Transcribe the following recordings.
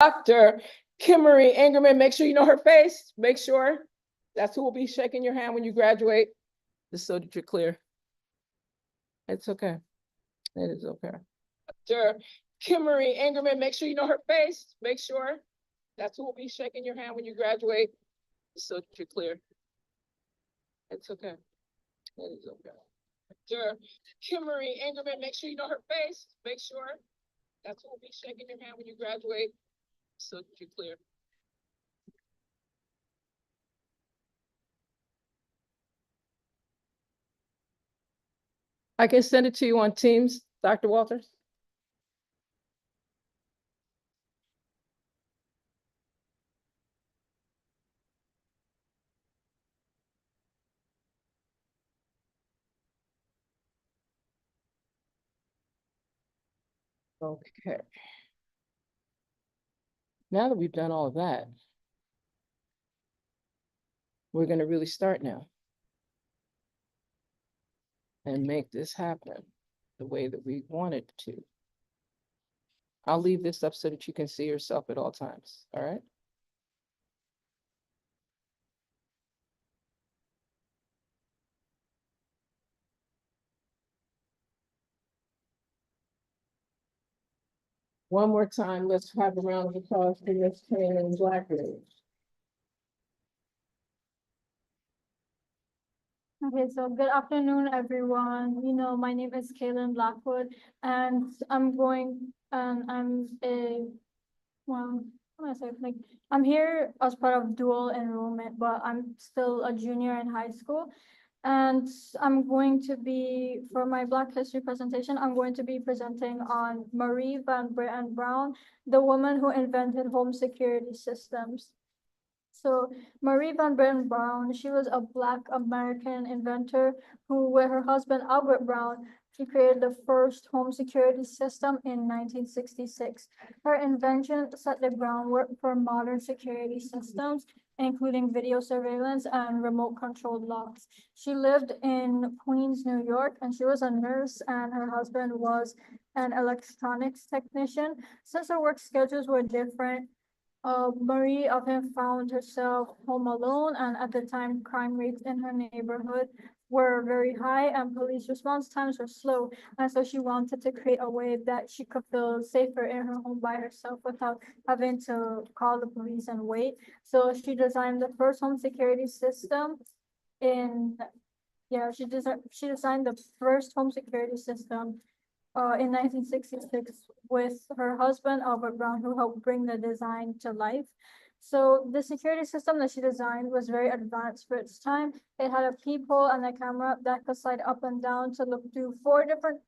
Dr. Kimmery Ingerman, make sure you know her face. Make sure that's who will be shaking your hand when you graduate, just so that you're clear. It's okay. It is okay. Dr. Kimmery Ingerman, make sure you know her face. Make sure that's who will be shaking your hand when you graduate, just so that you're clear. It's okay. It is okay. Dr. Kimmery Ingerman, make sure you know her face. Make sure that's who will be shaking your hand when you graduate, so that you're clear. I can send it to you on Teams, Dr. Walters. Okay. Now that we've done all of that, we're going to really start now and make this happen the way that we want it to. I'll leave this up so that you can see yourself at all times. All right. One more time, let's have a round of applause for Miss Kaylin Blackridge. Okay, so good afternoon, everyone. My name is Kaylin Blackwood, and I'm a, well, how do I say, like, I'm here as part of dual enrollment, but I'm still a junior in high school. And for my Black History presentation, I'm going to be presenting on Marie Van Britten Brown, the woman who invented home security systems. So Marie Van Britten Brown, she was a Black American inventor who, with her husband Albert Brown, she created the first home security system in 1966. Her invention set the groundwork for modern security systems, including video surveillance and remote controlled locks. She lived in Queens, New York, and she was a nurse, and her husband was an electronics technician. Since her work schedules were different, Marie often found herself home alone, and at the time, crime rates in her neighborhood were very high, and police response times were slow. And so she wanted to create a way that she could feel safer in her home by herself without having to call the police and wait. So she designed the first home security system in yeah, she designed the first home security system in 1966 with her husband, Albert Brown, who helped bring the design to life. So the security system that she designed was very advanced for its time. It had a peephole and a camera that could slide up and down to look through four different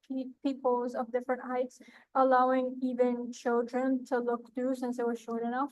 peepholes of different heights, allowing even children to look through since it was short enough.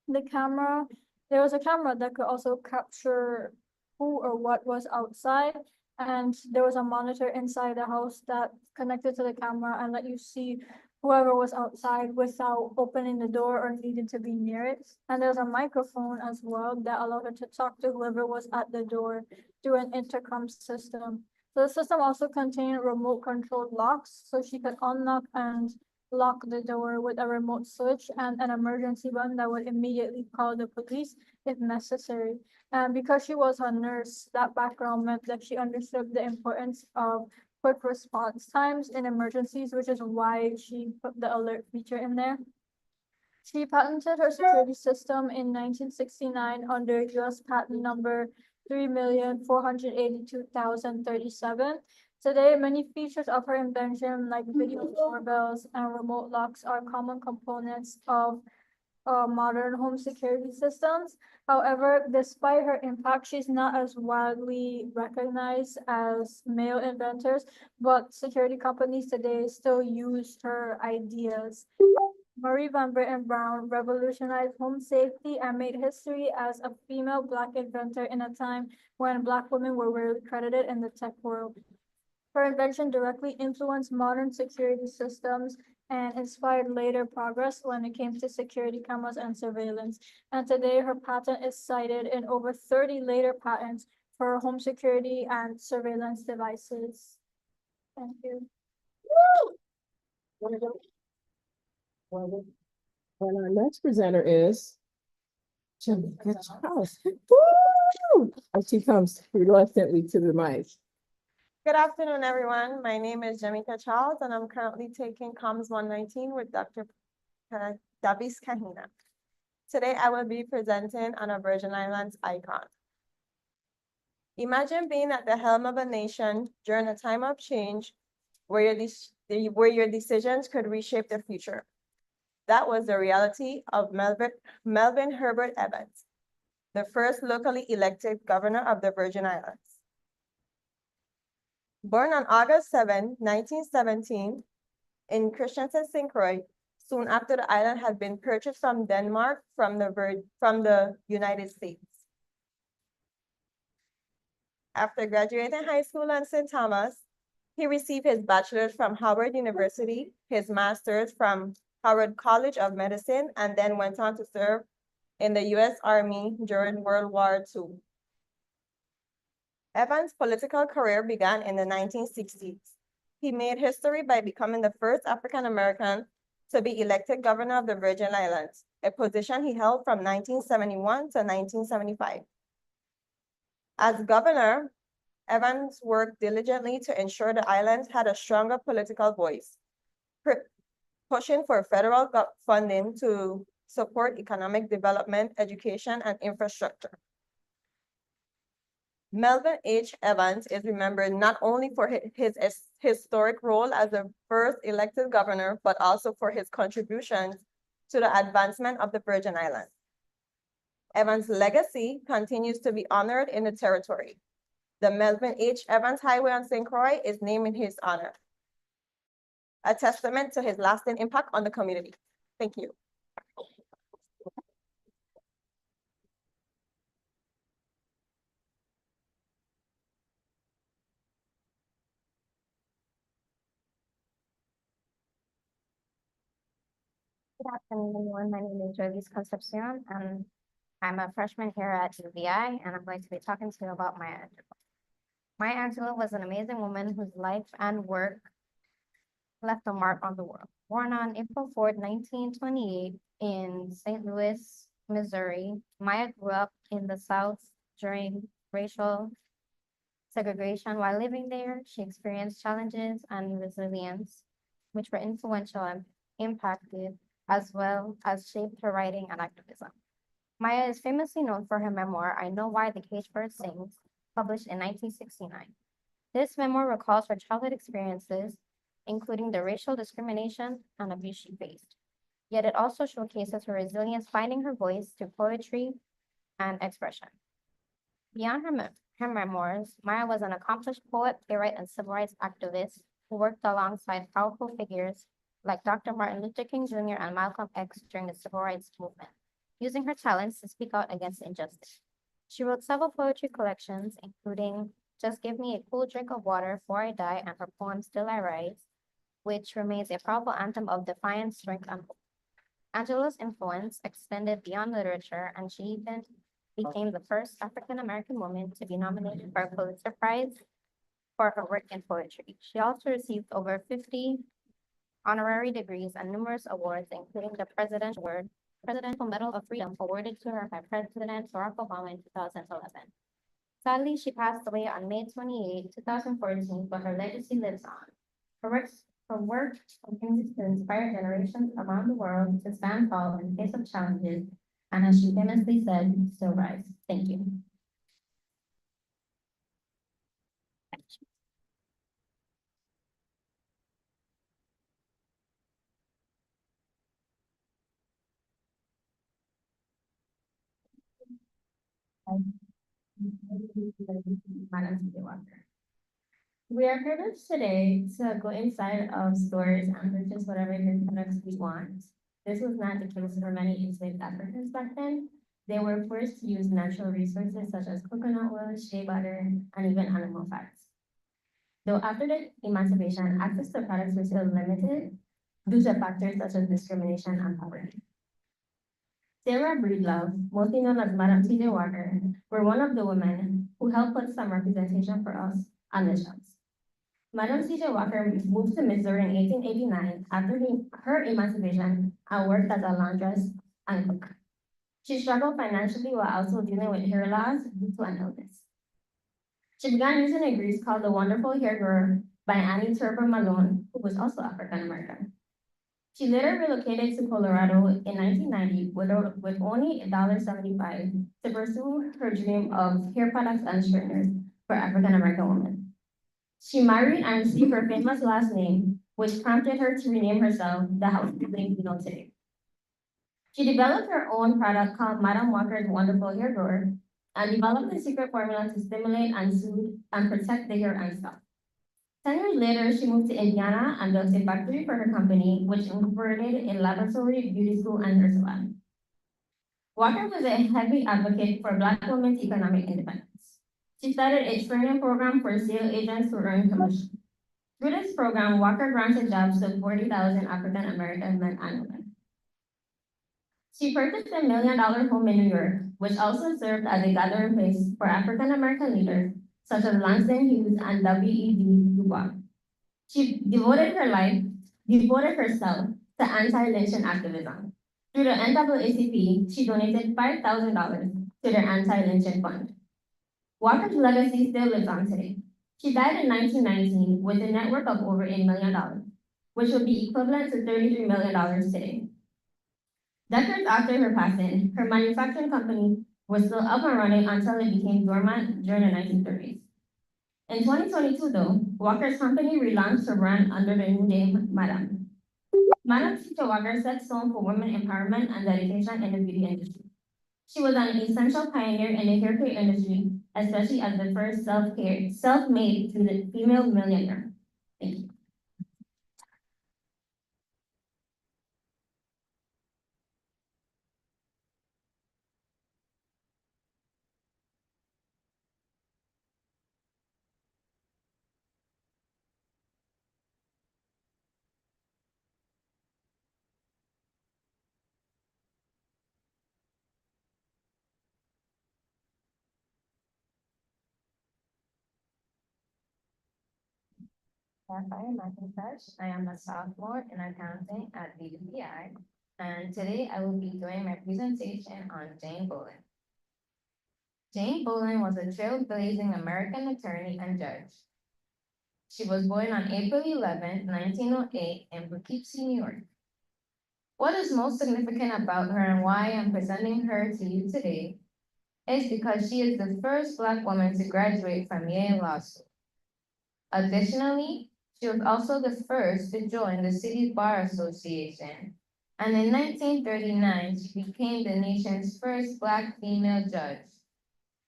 The camera, there was a camera that could also capture who or what was outside, and there was a monitor inside the house that connected to the camera and let you see whoever was outside without opening the door or needing to be near it. And there's a microphone as well that allowed her to talk to whoever was at the door through an intercom system. So the system also contained remote controlled locks, so she could unlock and lock the door with a remote switch and an emergency button that would immediately call the police if necessary. And because she was a nurse, that background meant that she understood the importance of quick response times in emergencies, which is why she put the alert feature in there. She patented her security system in 1969 under US patent number 3,482,037. Today, many features of her invention, like video doorbells and remote locks, are common components of modern home security systems. However, despite her impact, she's not as widely recognized as male inventors, but security companies today still use her ideas. Marie Van Britten Brown revolutionized home safety and made history as a female Black inventor in a time when Black women were rarely credited in the tech world. Her invention directly influenced modern security systems and inspired later progress when it came to security cameras and surveillance. And today, her patent is cited in over 30 later patents for home security and surveillance devices. Thank you. And our next presenter is Jamaica Charles. Woo! And she comes reluctantly to the mic. Good afternoon, everyone. My name is Jamaica Charles, and I'm currently taking Comms 119 with Dr. Davis Kahina. Today, I will be presenting on a Virgin Islands icon. Imagine being at the helm of a nation during a time of change where your decisions could reshape the future. That was the reality of Melvin Herbert Evans, the first locally elected governor of the Virgin Islands. Born on August 7, 1917, in Christiansted, St. Croix, soon after the island had been purchased from Denmark from the United States. After graduating high school in St. Thomas, he received his bachelor's from Howard University, his master's from Howard College of Medicine, and then went on to serve in the U.S. Army during World War II. Evans' political career began in the 1960s. He made history by becoming the first African American to be elected governor of the Virgin Islands, a position he held from 1971 to 1975. As governor, Evans worked diligently to ensure the islands had a stronger political voice, pushing for federal funding to support economic development, education, and infrastructure. Melvin H. Evans is remembered not only for his historic role as the first elected governor, but also for his contributions to the advancement of the Virgin Islands. Evans' legacy continues to be honored in the territory. The Melvin H. Evans Highway on St. Croix is named in his honor, a testament to his lasting impact on the community. Thank you. Good afternoon, everyone. My name is Jovis Concepcion, and I'm a freshman here at UVI, and I'm going to be talking to you about Maya Angelou. Maya Angelou was an amazing woman whose life and work left a mark on the world. Born on April 4, 1928, in St. Louis, Missouri, Maya grew up in the South during racial segregation. While living there, she experienced challenges and resilience, which were influential and impacted as well as shaped her writing and activism. Maya is famously known for her memoir, I Know Why the Caged Bird Sings, published in 1969. This memoir recalls her childhood experiences, including the racial discrimination and abuse she faced. Yet it also showcases her resilience, finding her voice through poetry and expression. Beyond her memoirs, Maya was an accomplished poet, playwright, and civil rights activist who worked alongside powerful figures like Dr. Martin Luther King Jr. and Malcolm X during the civil rights movement, using her talents to speak out against injustice. She wrote several poetry collections, including Just Give Me a Cool Drink of Water Before I Die and her poem Still I Rise, which remains a powerful anthem of defiance, strength, and hope. Angelou's influence extended beyond literature, and she even became the first African-American woman to be nominated for a Pulitzer Prize for her work in poetry. She also received over 50 honorary degrees and numerous awards, including the Presidential Medal of Freedom awarded to her by President Barack Obama in 2011. Sadly, she passed away on May 28, 2014, but her legacy lives on. Her work continues to inspire generations around the world to stand tall in the face of challenges, and as she famously said, still rise. Thank you. We are privileged today to go inside of stores and purchase whatever good products we want. This was not the case for many enslaved Africans back then. They were forced to use natural resources such as coconut oil, shea butter, and even animal fats. Though after the emancipation, access to products was still limited due to factors such as discrimination and poverty. Sarah Breedlove, mostly known as Madam T.J. Walker, were one of the women who helped put some representation for us on the shelves. Madam T.J. Walker moved to Missouri in 1889 after her emancipation and worked as a laundress and cook. She struggled financially while also dealing with hair loss due to an illness. She began using a grease called the Wonderful Hair Grower by Annie Turber Malone, who was also African American. She later relocated to Colorado in 1990 with only $1.75 to pursue her dream of hair products and straighteners for African American women. She married and received her famous last name, which prompted her to rename herself the housekeeping we know today. She developed her own product called Madame Walker's Wonderful Hair Grower and developed a secret formula to stimulate and soothe and protect the hair and scalp. 10 years later, she moved to Indiana and built a factory for her company, which incorporated a laboratory, beauty school, and hair salon. Walker was a heavy advocate for Black women's economic independence. She started a training program for sales agents to earn commission. Through this program, Walker granted jobs to 40,000 African American men annually. She purchased a $1 million home in New York, which also served as a gathering place for African American leaders such as Langston Hughes and W.E.B. Du Bois. She devoted herself to anti-lynching activism. Through the NAACP, she donated $5,000 to their anti-lynching fund. Walker's legacy still lives on today. She died in 1919 with a net worth of over $8 million, which would be equivalent to $33 million today. Decades after her passing, her manufacturing company was still up and running until it became dormant during the 1930s. In 2022, though, Walker's company relaunched her brand under the new name Madame. Madame Teacher Walker set stone for women empowerment and dedication in the beauty industry. She was an essential pioneer in the hair care industry, especially as the first self-made female millionaire. Thank you. I am a sophomore in accounting at the UVI, and today I will be doing my presentation on Jane Bolin. Jane Bolin was a trailblazing American attorney and judge. She was born on April 11, 1908 in Poughkeepsie, New York. What is most significant about her and why I'm presenting her to you today is because she is the first Black woman to graduate from Yale Law School. Additionally, she was also the first to join the city's Bar Association, and in 1939, she became the nation's first Black female judge,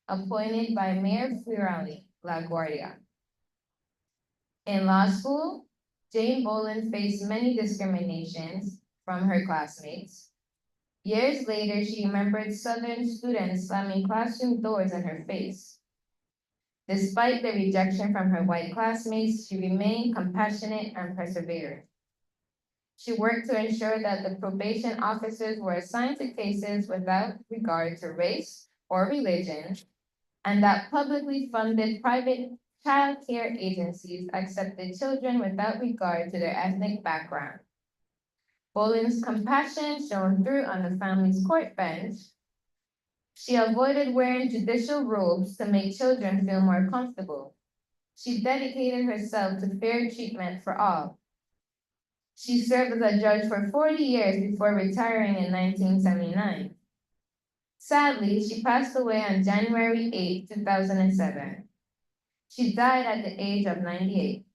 appointed by Mayor Firali LaGuardia. In law school, Jane Bolin faced many discriminations from her classmates. Years later, she remembered Southern students slamming classroom doors in her face. Despite the rejection from her white classmates, she remained compassionate and persevered. She worked to ensure that the probation officers were assigned to cases without regard to race or religion, and that publicly funded private child care agencies accepted children without regard to their ethnic background. Bolin's compassion shone through on the family's court bench. She avoided wearing judicial robes to make children feel more comfortable. She dedicated herself to fair treatment for all. She served as a judge for 40 years before retiring in 1979. Sadly, she passed away on January 8, 2007. She died at the age of 98.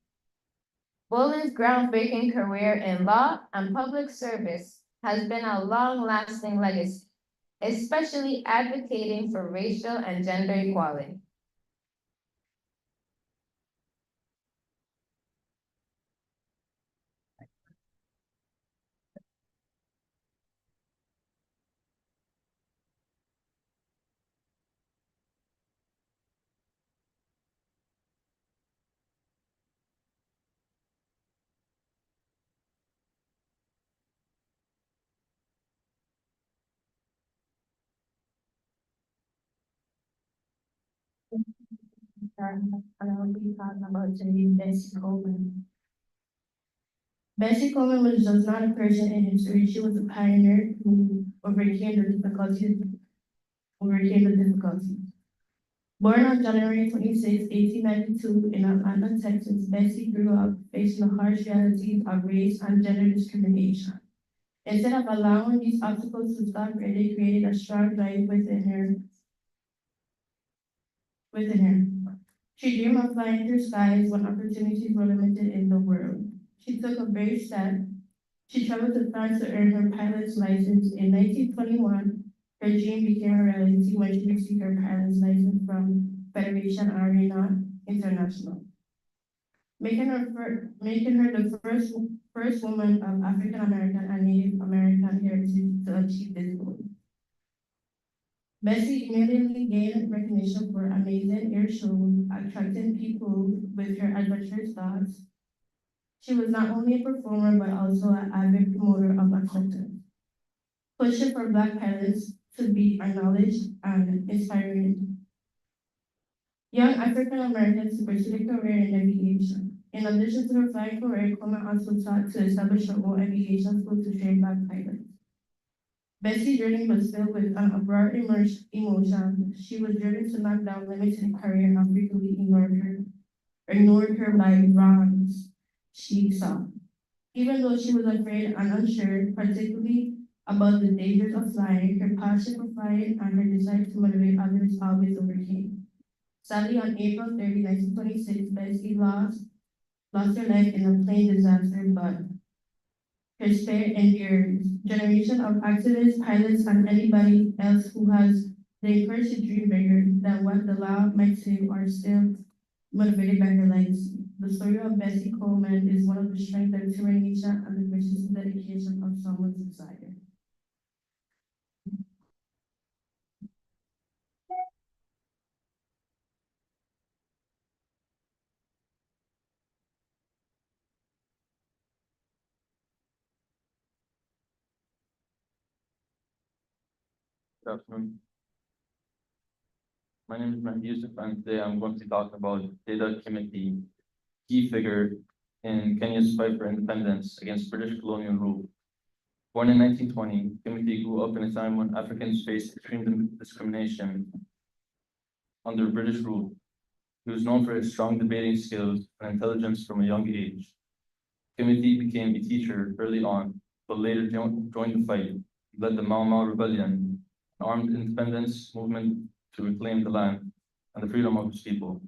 Bolin's groundbreaking career in law and public service has been a long-lasting legacy, especially advocating for racial and gender equality. And I will be talking about Jane Bolin. Bessie Coleman was just not a person in history, she was a pioneer who overcame the difficulties. Born on January 26, 1892 in Atlanta, Texas, Bessie grew up facing the harsh realities of race and gender discrimination. Instead of allowing these obstacles to stop her, they created a strong drive within her. She dreamed of flying through skies when opportunities were limited in the world. She took a brave step. She traveled to France to earn her pilot's license. In 1921, her dream became a reality when she received her pilot's license from Federation Aeronaut International, making her the first woman of African American and Native American heritage to achieve this goal. Bessie immediately gained recognition for amazing air shows, attracting people with her adventurous thoughts. She was not only a performer, but also an avid promoter of acceptance, pushing for Black pilots to be acknowledged and inspiring young African Americans to pursue a career in aviation. In addition to her flying career, Coleman also sought to establish her own aviation school to train Black pilots. Bessie's journey was filled with an abrupt emotion. She was driven to knock down limits in career and frequently ignored her by wrongs she saw. Even though she was afraid and unsure, particularly about the dangers of flying, her passion for flying and her desire to motivate others always overcame. Sadly, on April 30, 1926, Bessie lost her life in a plane disaster, but her spirit endures. Generation of activists, pilots, and anybody else who has the courage to dream bigger than what the law might say are still motivated by her legacy. The story of Bessie Coleman is one of the strength, the determination, and the persistent dedication of someone's desire. Good afternoon. My name is Mehdi Yusuf, and today I'm going to talk about Data Kimiti, key figure in Kenya's fight for independence against British colonial rule. Born in 1920, Kimiti grew up in a time when Africans faced extreme discrimination under British rule. He was known for his strong debating skills and intelligence from a young age. Kimiti became a teacher early on, but later joined the fight, led the Mau Mau Rebellion, an armed independence movement to reclaim the land and the freedom of his people.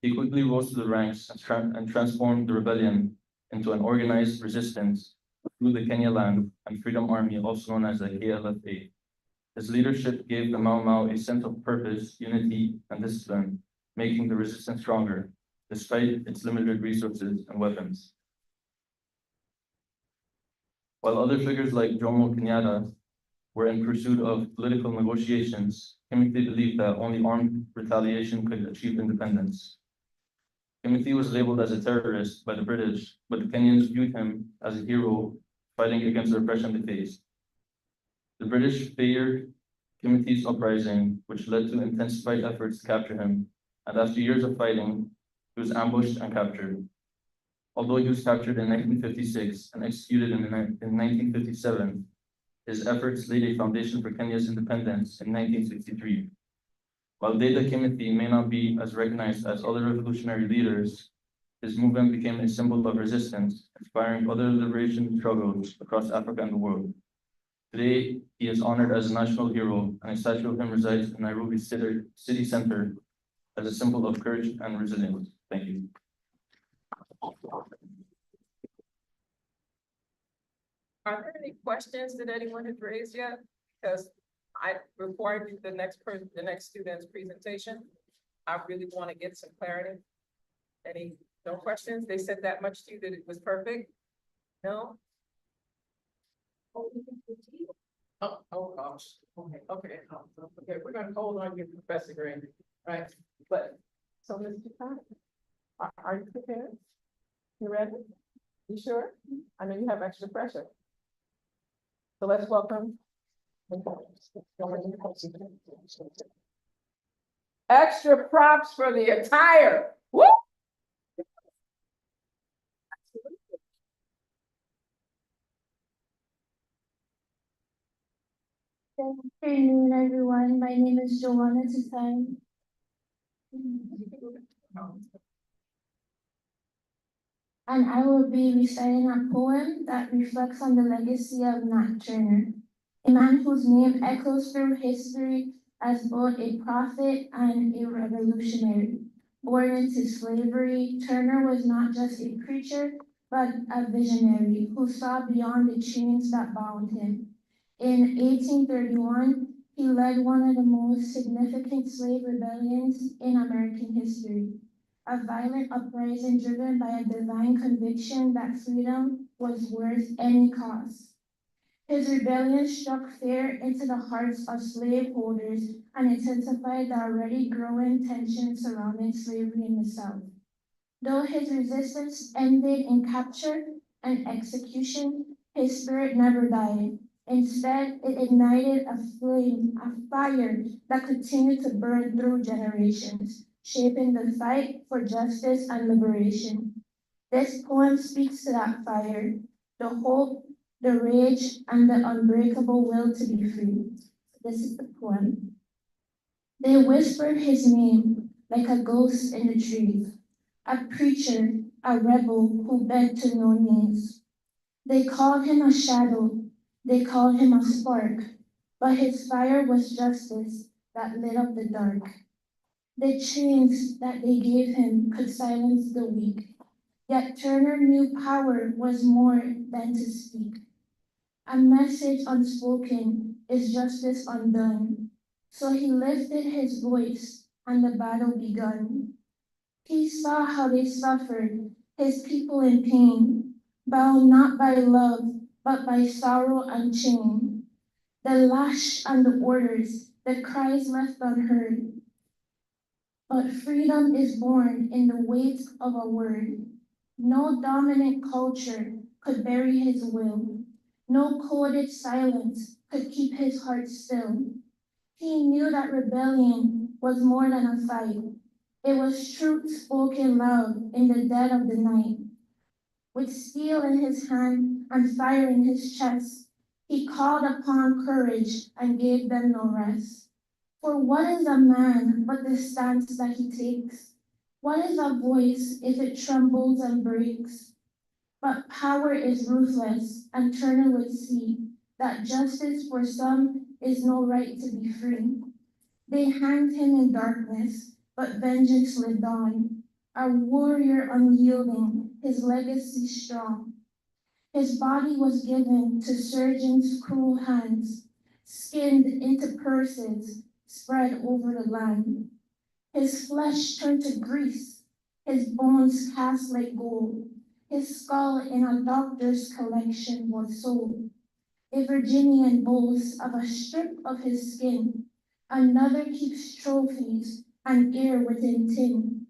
He quickly rose to the ranks and transformed the rebellion into an organized resistance through the Kenya Land and Freedom Army, also known as the KLFA. His leadership gave the Mau Mau a sense of purpose, unity, and discipline, making the resistance stronger, despite its limited resources and weapons. While other figures like Jomo Kenyatta were in pursuit of political negotiations, Kimiti believed that only armed retaliation could achieve independence. Kimiti was labeled as a terrorist by the British, but the Kenyans viewed him as a hero fighting against the oppression they faced. The British feared Kimiti's uprising, which led to intensified efforts to capture him, and after years of fighting, he was ambushed and captured. Although he was captured in 1956 and executed in 1957, his efforts laid a foundation for Kenya's independence in 1963. While Data Kimiti may not be as recognized as other revolutionary leaders, his movement became a symbol of resistance, inspiring other liberation struggles across Africa and the world. Today, he is honored as a national hero, and a statue of him resides in Nairobi city center as a symbol of courage and resilience. Thank you. Are there any questions that anyone has raised yet? Because before I do the next student's presentation, I really want to get some clarity. No questions? They said that much to you that it was perfect? No? Gosh. Okay, we're gonna hold on your Professor Green, right? But, so Mr. Khan, are you prepared? You ready? You sure? I know you have extra pressure. So let's welcome. Extra props for the attire. Woo! Good afternoon, everyone. My name is Joanna Tutan. And I will be reciting a poem that reflects on the legacy of Nat Turner, a man whose name echoes through history as both a prophet and a revolutionary. Born into slavery, Turner was not just a preacher, but a visionary who saw beyond the chains that bound him. In 1831, he led one of the most significant slave rebellions in American history, a violent uprising driven by a divine conviction that freedom was worth any cost. His rebellion struck fear into the hearts of slaveholders and intensified the already growing tension surrounding slavery in the South. Though his resistance ended in capture and execution, his spirit never died. Instead, it ignited a flame, a fire that continued to burn through generations, shaping the fight for justice and liberation. This poem speaks to that fire, the hope, the rage, and the unbreakable will to be free. This is the poem. They whispered his name like a ghost in the trees, a preacher, a rebel who begged to know names. They called him a shadow, they called him a spark, but his fire was justice that lit up the dark. The chains that they gave him could silence the weak, yet Turner knew power was more than to speak. A message unspoken is justice undone. So he lifted his voice and the battle begun. He saw how they suffered, his people in pain, bound not by love, but by sorrow unchained. The lash and the orders, the cries left unheard. But freedom is born in the weight of a word. No dominant culture could bury his will. No coded silence could keep his heart still. He knew that rebellion was more than a fight. It was truth spoken loud in the dead of the night. With steel in his hand and fire in his chest, he called upon courage and gave them no rest. For what is a man but the stance that he takes? What is a voice if it trembles and breaks? But power is ruthless, and Turner would see that justice for some is no right to be free. They hanged him in darkness, but vengeance lived on. A warrior unyielding, his legacy strong. His body was given to surgeons' cruel hands, skinned into purses spread over the land. His flesh turned to grease, his bones cast like gold. His skull in a doctor's collection was sold. A Virginian boasts of a strip of his skin. Another keeps trophies and air within tin.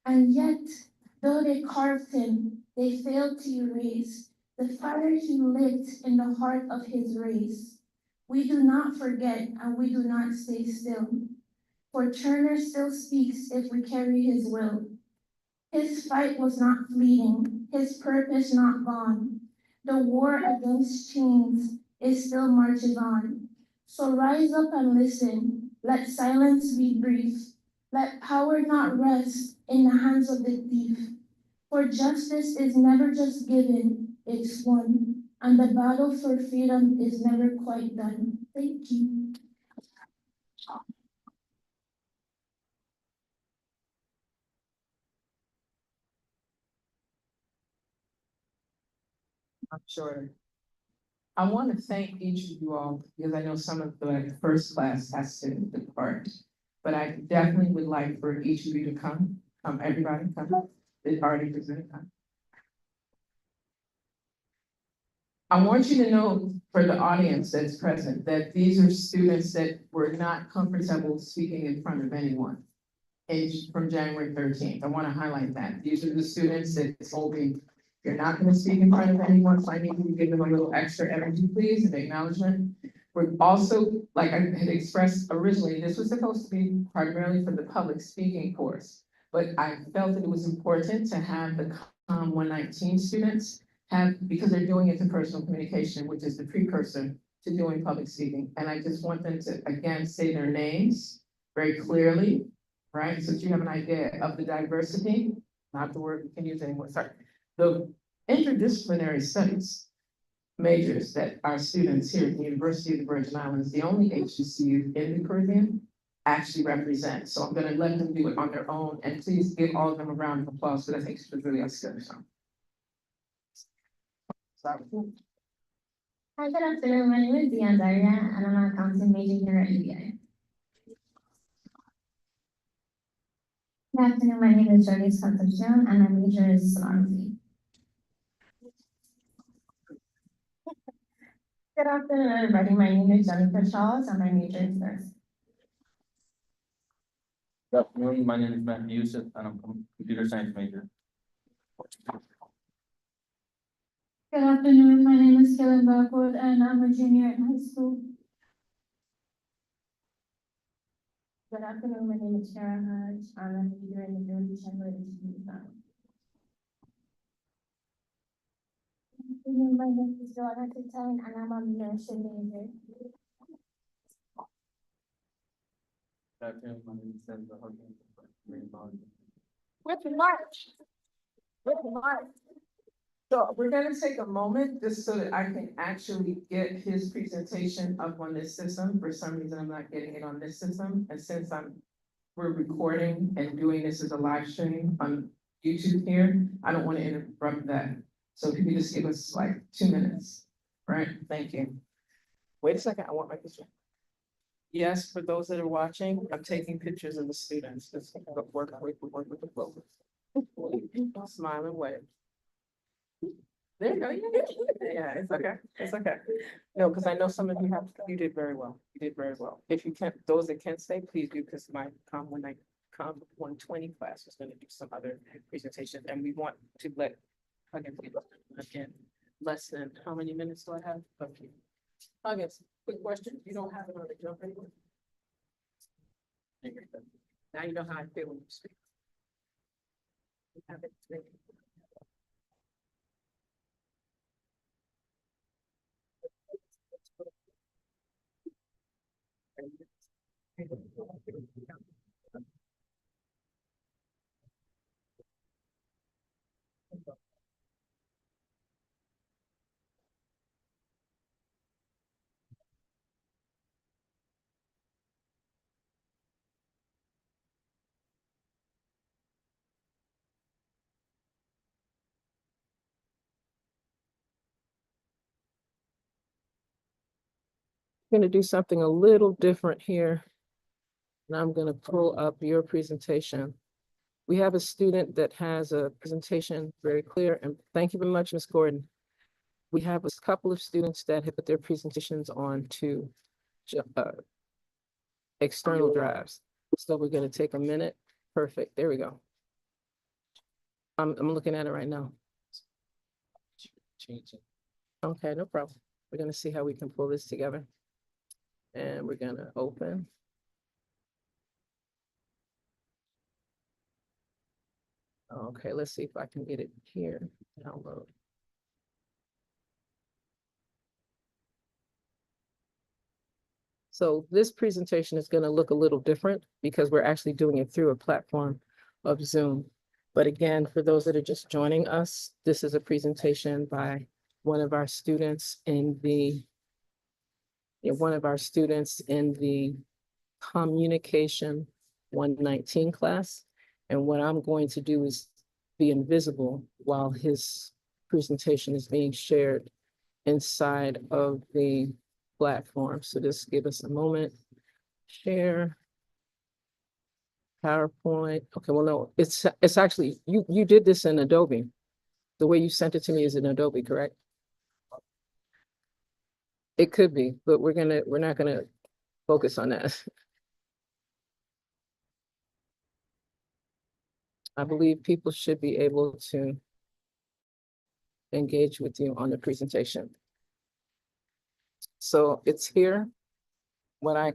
And yet, though they carved him, they failed to erase the fire he lit in the heart of his race. We do not forget and we do not stay still, for Turner still speaks if we carry his will. His fight was not fleeting, his purpose not gone. The war against chains is still marches on. So rise up and listen, let silence be brief. Let power not rest in the hands of the thief. For justice is never just given, it's won. And the battle for freedom is never quite done. Thank you. I'm sure. I want to thank each of you all because I know some of the first class has to depart. But I definitely would like for each of you to come, everybody come, it's already presented. I want you to know for the audience that's present, that these are students that were not comfortable speaking in front of anyone. From January 13th, I want to highlight that. These are the students that told me, you're not going to speak in front of anyone, so I need you to give them a little extra energy, please, and acknowledgement. We're also, like I had expressed originally, this was supposed to be primarily for the public speaking course, but I felt that it was important to have the COM 119 students have, because they're doing interpersonal communication, which is the precursor to doing public speaking. And I just want them to, again, say their names very clearly, right? So that you have an idea of the diversity, not the word we can use anymore, sorry. The interdisciplinary studies majors that our students here at the University of the Virgin Islands, the only HBCU in the Caribbean, actually represent. So I'm gonna let them do it on their own, and please give all of them a round of applause, because I think it's really outstanding. Sorry. Hi, good afternoon. My name is Diane Daria, and I'm an accounting major here at UVI. Good afternoon. My name is Joyce Concepcion, and my major is sonography. Good afternoon, everybody. My name is Jennifer Charles, and my major is nurse. Good afternoon, my name is Matthew Yusuf, and I'm a computer science major. Good afternoon, my name is Kaylin Blackwood, and I'm a junior in high school. Good afternoon. My name is Sharon Hodge. I'm a major in the early childhood education. My name is Joanna Titan, and I'm a nursing major. Good afternoon, my name is Sandra Hawkins. With March. With March. So we're gonna take a moment just so that I can actually get his presentation up on this system. For some reason, I'm not getting it on this system. And since we're recording and doing this as a live stream on YouTube here, I don't want to interrupt that. So if you could just give us like 2 minutes, right? Thank you. Wait a second, I want my picture. Yes, for those that are watching, I'm taking pictures of the students. Just work with the flow. Smile and wave. There you go. Yeah, it's okay. It's okay. No, because I know some of you did very well. You did very well. If you can't, those that can't stay, please do, because my COM 120 class is going to do some other presentations, and we want to let, again, less than, how many minutes do I have? Okay. Huggins, quick question. You don't have it on the jump anymore. Now you know how I feel when you speak. You have it. Gonna do something a little different here. And I'm gonna pull up your presentation. We have a student that has a presentation very clear, and thank you very much, Ms. Gordon. We have a couple of students that have put their presentations on to external drives. So we're gonna take a minute. Perfect, there we go. I'm looking at it right now. Change it. Okay, no problem. We're gonna see how we can pull this together. And we're gonna open. Okay, let's see if I can get it here. Download. So this presentation is going to look a little different because we're actually doing it through a platform of Zoom. But again, for those that are just joining us, this is a presentation by one of our students in the Communication 119 class. And what I'm going to do is be invisible while his presentation is being shared inside of the platform. So just give us a moment. Share. PowerPoint. Okay, well, no, it's actually, you did this in Adobe. The way you sent it to me is in Adobe, correct? It could be, but we're not gonna focus on that. I believe people should be able to engage with you on the presentation. So it's here. What I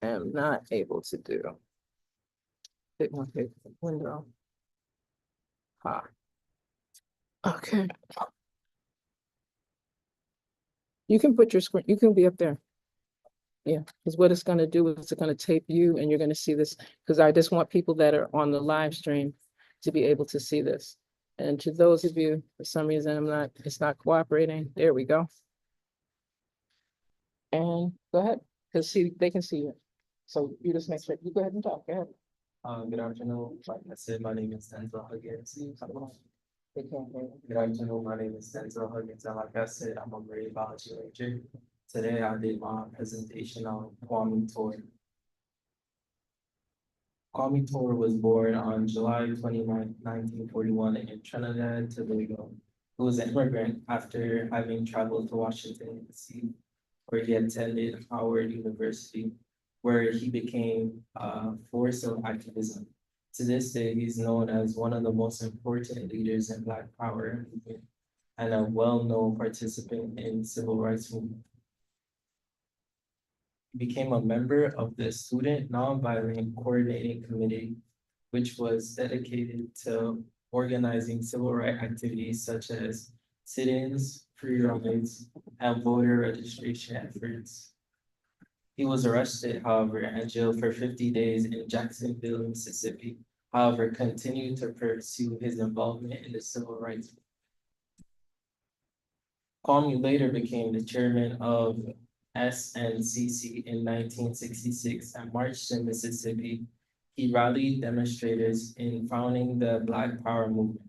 am not able to do. Hit my window. Okay. You can put your screen, you can be up there. Yeah, because what it's gonna do is it's gonna tape you and you're gonna see this, because I just want people that are on the live stream to be able to see this. And to those of you, for some reason, it's not cooperating. There we go. And go ahead, because they can see you. So you just make sure, you go ahead and talk, go ahead. Good afternoon. Like I said, my name is Denzel Huggins. They can't hear you. Good afternoon. My name is Denzel Huggins. And like I said, I'm a marine biology major. Today I did my presentation on Kwame Ture. Kwame Ture was born on July 29th, 1941 in Trinidad and Tobago. He was an immigrant after having traveled to Washington, D.C., where he attended Howard University, where he became a force of activism. To this day, he's known as one of the most important leaders in Black Power movement and a well-known participant in civil rights movement. He became a member of the Student Nonviolent Coordinating Committee, which was dedicated to organizing civil rights activities such as sit-ins, free rides, and voter registration efforts. He was arrested, however, and jailed for 50 days in Jacksonville, Mississippi. However, continued to pursue his involvement in the civil rights. Kwame later became the chairman of SNCC in 1966 and marched in Mississippi. He rallied demonstrators in founding the Black Power movement.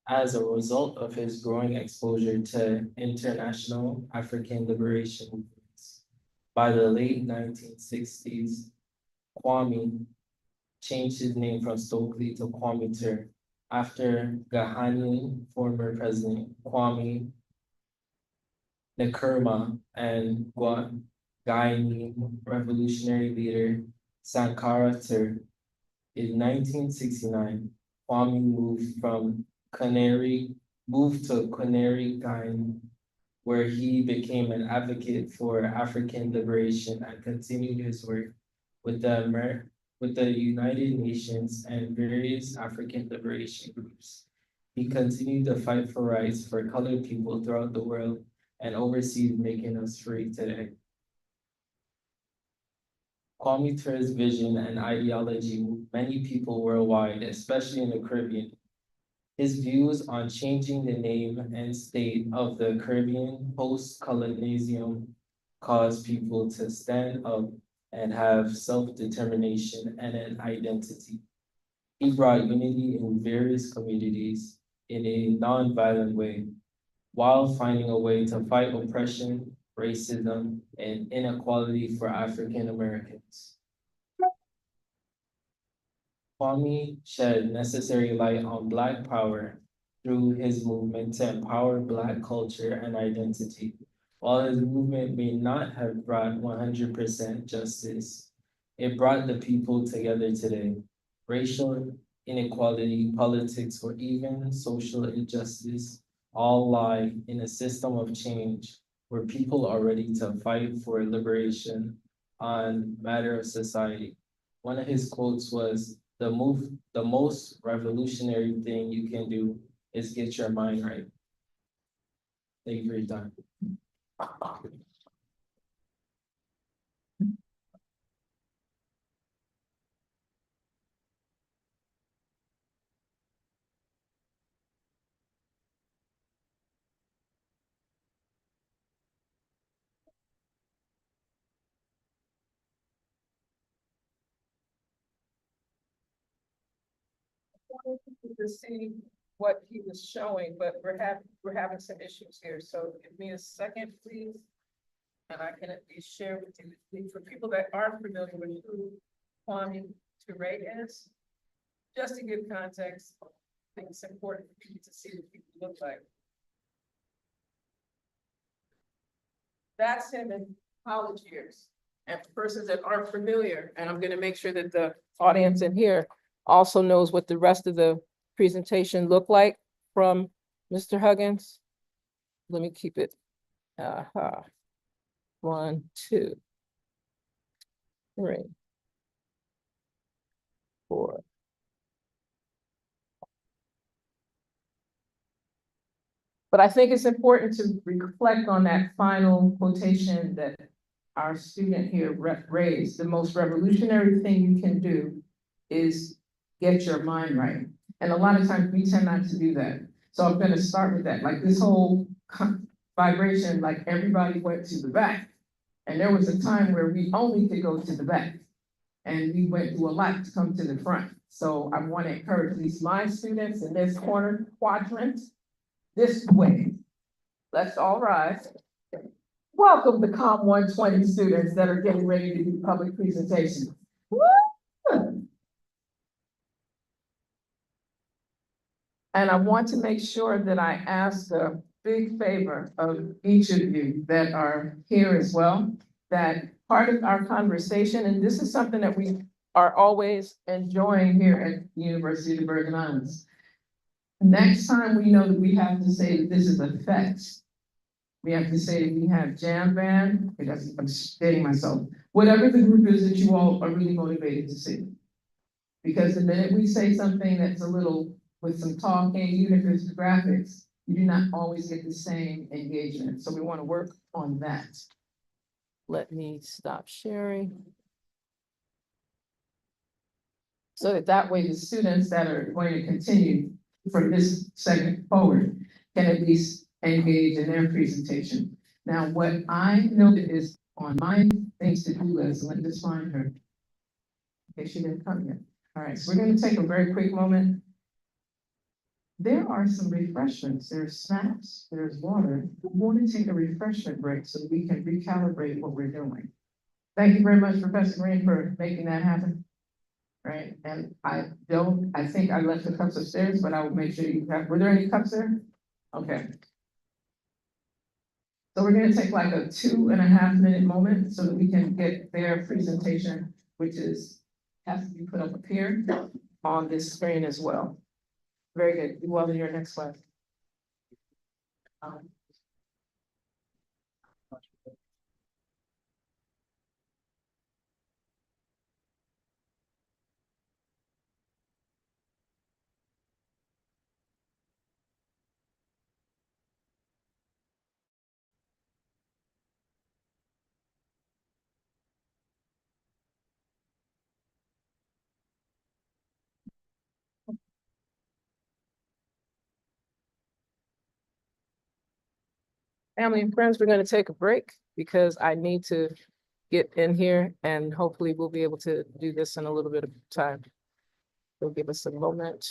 As a result of his growing exposure to international African liberation movements, by the late 1960s, Kwame changed his name from Stokely to Kwame Ture after Ghanaian former President Kwame Nkrumah and Ghanaian revolutionary leader Sankara Ture. In 1969, Kwame moved to Conakry, Ghana, where he became an advocate for African liberation and continued his work with the United Nations and various African liberation groups. He continued to fight for rights for colored people throughout the world and overseas making us free today. Kwame Ture's vision and ideology moved many people worldwide, especially in the Caribbean. His views on changing the name and state of the Caribbean post-colonialism caused people to stand up and have self-determination and an identity. He brought unity in various communities in a non-violent way, while finding a way to fight oppression, racism, and inequality for African Americans. Kwame shed necessary light on Black power through his movement to empower Black culture and identity. While his movement may not have brought 100% justice, it brought the people together today. Racial inequality, politics, or even social injustice all lie in a system of change where people are ready to fight for liberation on matter of society. One of his quotes was, the most revolutionary thing you can do is get your mind right. Thank you for your time. To see what he was showing, but we're having some issues here, so give me a second, please. And I can at least share with you, for people that aren't familiar with who Kwame Ture is, just to give context, I think it's important for you to see what people look like. That's him in college years. And for persons that aren't familiar, and I'm gonna make sure that the audience in here also knows what the rest of the presentation looked like from Mr. Huggins. Let me keep it. 1, 2, 3, 4. But I think it's important to reflect on that final quotation that our student here raised. The most revolutionary thing you can do is get your mind right. And a lot of times we tend not to do that. So I'm gonna start with that, like this whole vibration, like everybody went to the back. And there was a time where we only could go to the back. And we went through a lot to come to the front. So I want to encourage at least my students in this corner quadrant this way. Let's all rise. Welcome the COM 120 students that are getting ready to do public presentations. Woo! And I want to make sure that I ask a big favor of each of you that are here as well, that part of our conversation, and this is something that we are always enjoying here at the University of the Virgin Islands. Next time we know that we have to say that this is a fest. We have to say that we have jam band, because I'm stating myself, whatever the group is that you all are really motivated to see. Because the minute we say something that's a little with some talking, even if it's graphics, you do not always get the same engagement. So we want to work on that. Let me stop sharing. So that way the students that are going to continue from this segment forward can at least engage in their presentation. Now, what I noted is on my things to do list, let me just find her. Okay, she didn't come yet. All right, so we're going to take a very quick moment. There are some refreshments, there's snacks, there's water. We want to take a refreshment break so we can recalibrate what we're doing. Thank you very much, Professor Green, for making that happen. Right, and I think I left the cups upstairs, but I will make sure you have, were there any cups there? Okay. So we're gonna take like a 2.5 minute moment so that we can get their presentation, which has to be put up here on this screen as well. Very good. Well, in your next slide. Family and friends, we're gonna take a break because I need to get in here and hopefully we'll be able to do this in a little bit of time. It'll give us a moment.